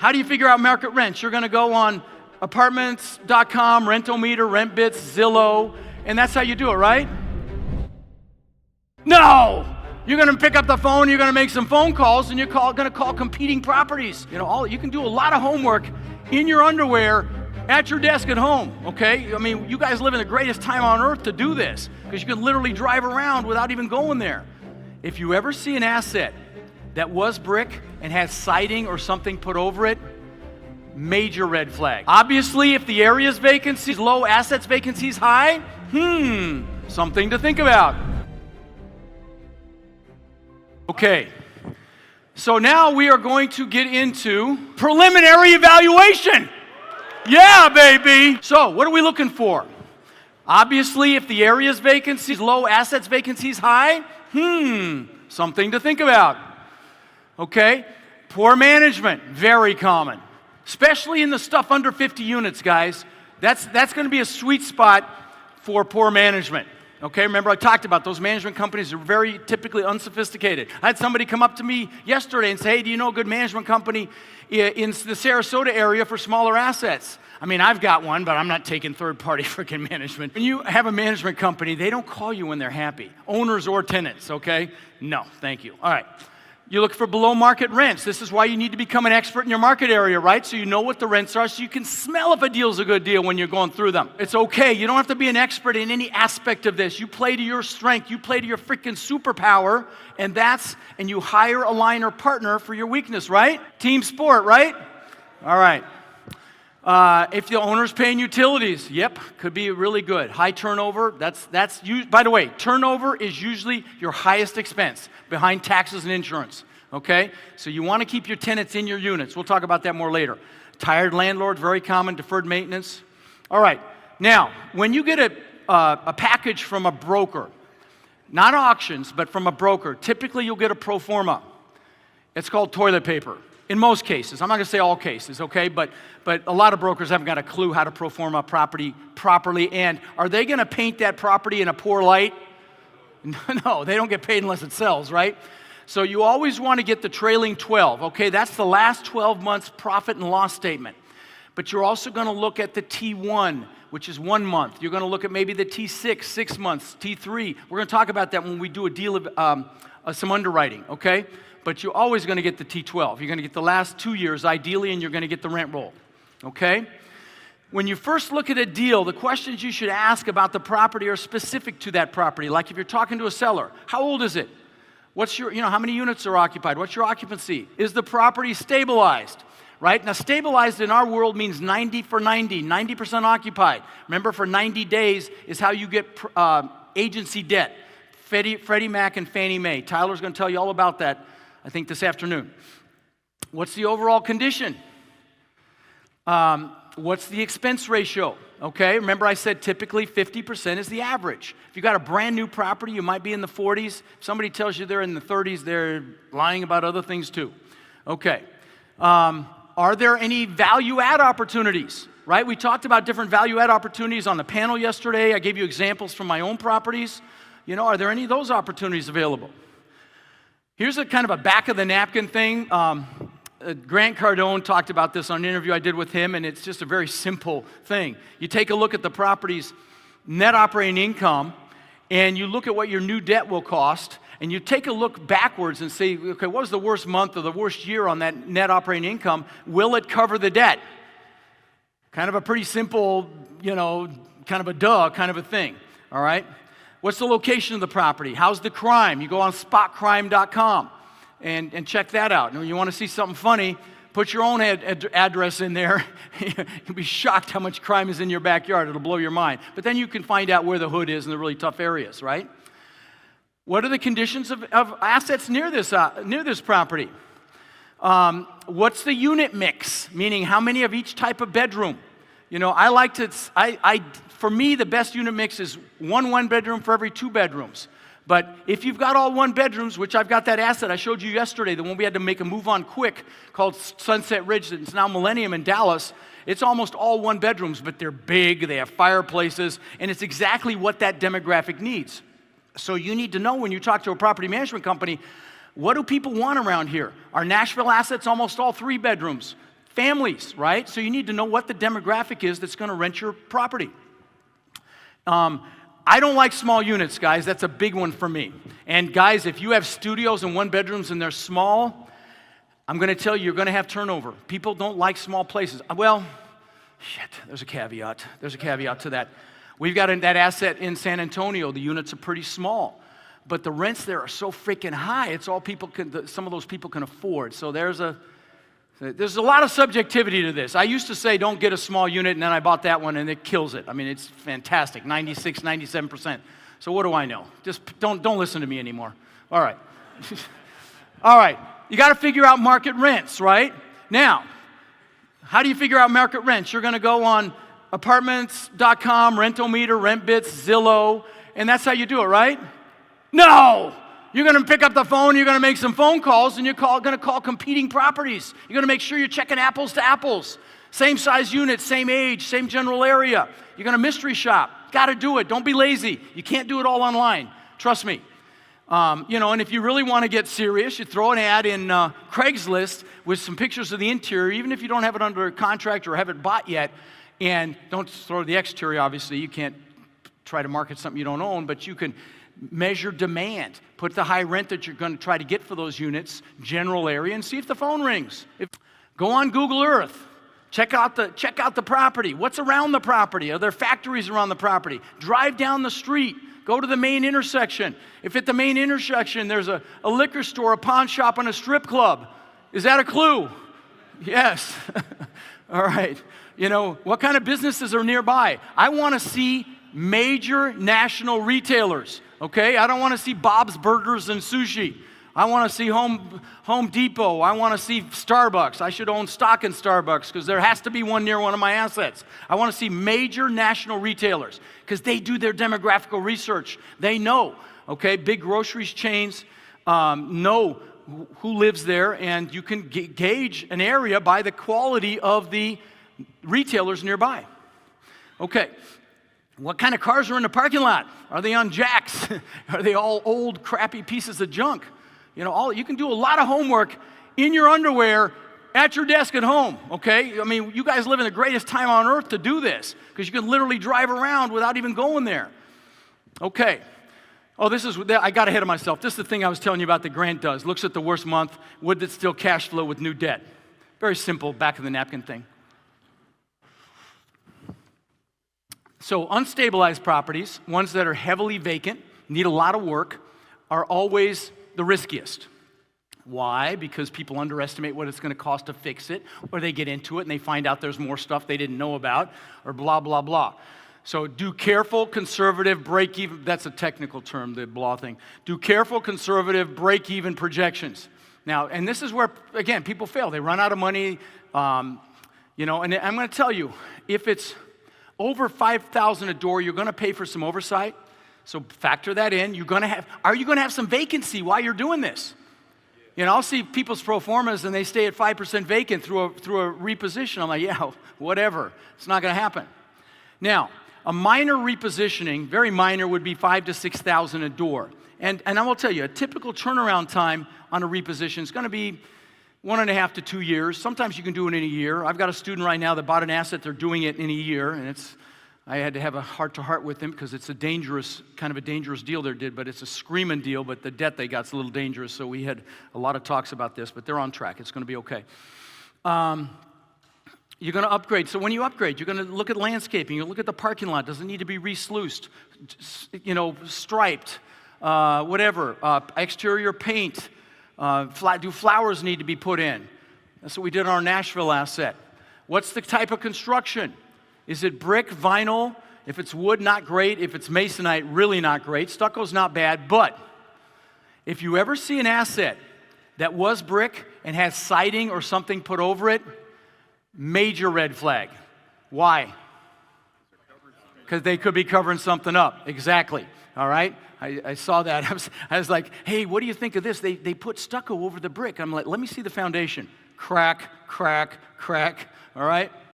How do you figure out market rents? You're going to go on apartments.com, Rentometer, RentBits, Zillow, and that's how you do it, right? No! You're going to pick up the phone, you're going to make some phone calls, and you're going to call competing properties. You can do a lot of homework in your underwear at your desk at home, okay? I mean, you guys live in the greatest time on earth to do this because you can literally drive around without even going there. If you ever see an asset that was brick and has siding or something put over it, major red flag. Obviously, if the area's vacancy is low, assets vacancy is high, something to think about. Okay, so now we are going to get into preliminary evaluation. Yeah, baby. So what are we looking for? Obviously, if the area's vacancy is low, assets vacancy is high, something to think about. Okay, poor management, very common. Especially in the stuff under 50 units, guys. That's going to be a sweet spot for poor management. Okay, remember I talked about those management companies are very typically unsophisticated. I had somebody come up to me yesterday and say, hey, do you know a good management company in the Sarasota area for smaller assets? I mean, I've got one, but I'm not taking third-party freaking management. When you have a management company, they don't call you when they're happy. Owners or tenants, okay? No, thank you. All right. You look for below-market rents. This is why you need to become an expert in your market area, right? So you know what the rents are, so you can smell if a deal's a good deal when you're going through them. It's okay. You don't have to be an expert in any aspect of this. You play to your strength. You play to your freaking superpower, and you hire a line or partner for your weakness, right? Team sport, right? All right. If the owner's paying utilities, yep, could be really good. High turnover, by the way, turnover is usually your highest expense behind taxes and insurance, okay? So you want to keep your tenants in your units. We'll talk about that more later. Tired landlord, very common, deferred maintenance. All right, now, when you get a package from a broker, not auctions, but from a broker, typically you'll get a pro forma. It's called toilet paper. In most cases, I'm not going to say all cases, okay, but a lot of brokers haven't got a clue how to pro forma a property properly, and are they going to paint that property in a poor light? No, they don't get paid unless it sells, right? So you always want to get the trailing 12, okay? That's the last 12 months profit and loss statement. But you're also going to look at the T1, which is 1 month. You're going to look at maybe the T6, 6 months, T3. We're going to talk about that when we do a deal of some underwriting, okay? But you're always going to get the T12. You're going to get the last 2 years, ideally, and you're going to get the rent roll, okay? When you first look at a deal, the questions you should ask about the property are specific to that property. Like if you're talking to a seller, how old is it? What's your, how many units are occupied? What's your occupancy? Is the property stabilized? Right? Now, stabilized in our world means 90 for 90, 90% occupied. Remember, for 90 days is how you get agency debt. Freddie Mac and Fannie Mae. Tyler's going to tell you all about that, I think, this afternoon. What's the overall condition? What's the expense ratio? Okay, remember I said typically 50% is the average. If you got a brand new property, you might be in the 40s. If somebody tells you they're in the 30s, they're lying about other things too. Okay. Are there any value-add opportunities? Right? We talked about different value-add opportunities on the panel yesterday. I gave you examples from my own properties. Are there any of those opportunities available? Here's a kind of a back-of-the-napkin thing. Grant Cardone talked about this on an interview I did with him, and it's just a very simple thing. You take a look at the property's net operating income, and you look at what your new debt will cost, and you take a look backwards and say, okay, what was the worst month or the worst year on that net operating income? Will it cover the debt? Kind of a pretty simple, kind of a duh kind of a thing, all right? What's the location of the property? How's the crime? You go on spotcrime.com and check that out. And when you want to see something funny, put your own address in there. You'll be shocked how much crime is in your backyard. It'll blow your mind. But then you can find out where the hood is in the really tough areas, right? What are the conditions of assets near this property? What's the unit mix? Meaning how many of each type of bedroom? For me, the best unit mix is one bedroom for every 2 bedrooms. But if you've got all 1 bedrooms, which I've got that asset I showed you yesterday, the one we had to make a move on quick called Sunset Ridge, it's now Millennium in Dallas, it's almost all 1 bedrooms, but they're big, they have fireplaces, and it's exactly what that demographic needs. So you need to know when you talk to a property management company, what do people want around here? Are Nashville assets almost all 3 bedrooms? families, right? So you need to know what the demographic is that's going to rent your property. I don't like small units, guys. That's a big one for me. And guys, if you have studios and one bedrooms and they're small, I'm going to tell you, you're going to have turnover. People don't like small places. Well, shit, there's a caveat. There's a caveat to that. We've got that asset in San Antonio. The units are pretty small, but the rents there are so freaking high. It's all some of those people can afford. So there's a lot of subjectivity to this. I used to say don't get a small unit, and then I bought that one, and it kills it. I mean, it's fantastic, 96, 97%. So what do I know? Just don't listen to me anymore. All right. All right. You got to figure out market rents, right? Now, how do you figure out market rents? You're going to go on apartments.com, Rentometer, RentBits, Zillow, and that's how you do it, right? No! You're going to pick up the phone, you're going to make some phone calls, and you're going to call competing properties. You're going to make sure you're checking apples to apples. Same size unit, same age, same general area. You're going to mystery shop. Got to do it. Don't be lazy. You can't do it all online. Trust me. And if you really want to get serious, you throw an ad in Craigslist with some pictures of the interior, even if you don't have it under contract or have it bought yet. And don't throw the exterior, obviously. You can't try to market something you don't own, but you can measure demand. Put the high rent that you're going to try to get for those units, general area, and see if the phone rings. Go on Google Earth. Check out the property. What's around the property? Are there factories around the property? Drive down the street. Go to the main intersection. If at the main intersection there's a liquor store, a pawn shop, and a strip club, is that a clue? Yes. All right. What kind of businesses are nearby? I want to see major national retailers, okay? I don't want to see Bob's Burgers and Sushi. I want to see Home Depot. I want to see Starbucks. I should own stock in Starbucks because there has to be one near one of my assets. I want to see major national retailers because they do their demographical research. They know, okay? Big grocery chains know who lives there, and you can gauge an area by the quality of the retailers nearby. Okay. What kind of cars are in the parking lot? Are they on jacks? Are they all old, crappy pieces of junk? You can do a lot of homework in your underwear at your desk at home, okay? I mean, you guys live in the greatest time on earth to do this because you can literally drive around without even going there. Okay. Oh, I got ahead of myself. This is the thing I was telling you about that Grant does. Looks at the worst month. Would that still cash flow with new debt? Very simple, back of the napkin thing. So unstabilized properties, ones that are heavily vacant, need a lot of work, are always the riskiest. Why? Because people underestimate what it's going to cost to fix it, or they get into it and they find out there's more stuff they didn't know about, or blah, blah, blah. So do careful, conservative, break-even, that's a technical term, the blah thing. Do careful, conservative, break-even projections. Now, and this is where, again, people fail. They run out of money, and I'm going to tell you, if it's over $5,000 a door, you're going to pay for some oversight. So factor that in. Are you going to have some vacancy while you're doing this? I'll see people's pro formas and they stay at 5% vacant through a reposition. I'm like, yeah, whatever. It's not going to happen. Now, a minor repositioning, very minor, would be $5,000 to $6,000 a door. And I will tell you, a typical turnaround time on a reposition is going to be 1.5 to 2 years. Sometimes you can do it in a year. I've got a student right now that bought an asset. They're doing it in a year, and I had to have a heart-to-heart with him because it's a dangerous deal they did, but it's a screaming deal, but the debt they got is a little dangerous, so we had a lot of talks about this, but they're on track. It's going to be okay. You're going to upgrade. So when you upgrade, you're going to look at landscaping. You look at the parking lot. Does it need to be re-sluiced, striped, whatever, exterior paint? Do flowers need to be put in? That's what we did on our Nashville asset. What's the type of construction? Is it brick, vinyl? If it's wood, not great. If it's masonite, really not great. Stucco's not bad, but if you ever see an asset that was brick and has siding or something put over it, major red flag. Why? Because they could be covering something up. Exactly. All right? I saw that. I was like, hey, what do you think of this? They put stucco over the brick. I'm like, let me see the foundation. Crack, crack, crack. All right?